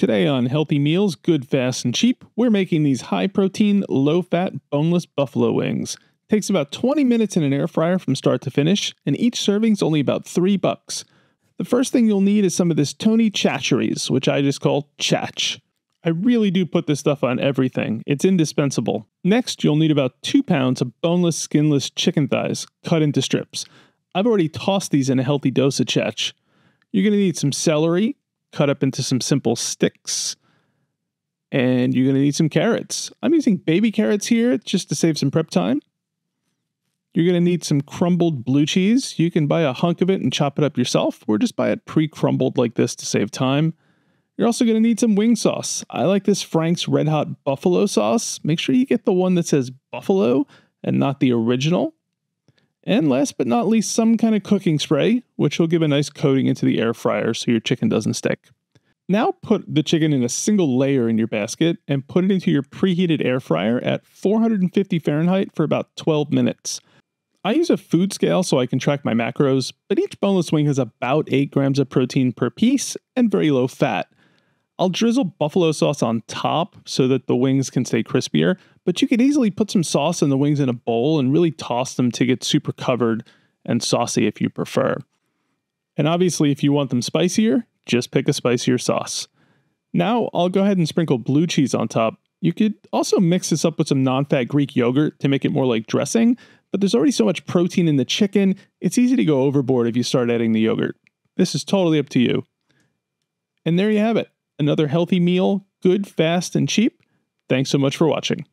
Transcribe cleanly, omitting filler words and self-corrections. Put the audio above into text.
Today on Healthy Meals, Good, Fast, and Cheap, we're making these high-protein, low-fat, boneless buffalo wings. Takes about 20 minutes in an air fryer from start to finish, and each serving's only about $3. The first thing you'll need is some of this Tony Chachere's, which I just call chach. I really do put this stuff on everything. It's indispensable. Next, you'll need about 2 pounds of boneless, skinless chicken thighs, cut into strips. I've already tossed these in a healthy dose of chach. You're going to need some celery, cut up into some simple sticks. And you're going to need some carrots. I'm using baby carrots here just to save some prep time. You're going to need some crumbled blue cheese. You can buy a hunk of it and chop it up yourself, or just buy it pre-crumbled like this to save time. You're also going to need some wing sauce. I like this Frank's RedHot Buffalo Sauce. Make sure you get the one that says Buffalo and not the original. And last but not least, some kind of cooking spray, which will give a nice coating into the air fryer so your chicken doesn't stick. Now put the chicken in a single layer in your basket and put it into your preheated air fryer at 450 Fahrenheit for about 12 minutes. I use a food scale so I can track my macros, but each boneless wing has about 8 grams of protein per piece and very low fat. I'll drizzle buffalo sauce on top so that the wings can stay crispier, but you could easily put some sauce in the wings in a bowl and really toss them to get super covered and saucy if you prefer. And obviously, if you want them spicier, just pick a spicier sauce. Now, I'll go ahead and sprinkle blue cheese on top. You could also mix this up with some non-fat Greek yogurt to make it more like dressing, but there's already so much protein in the chicken, it's easy to go overboard if you start adding the yogurt. This is totally up to you. And there you have it. Another healthy meal, good, fast, and cheap. Thanks so much for watching.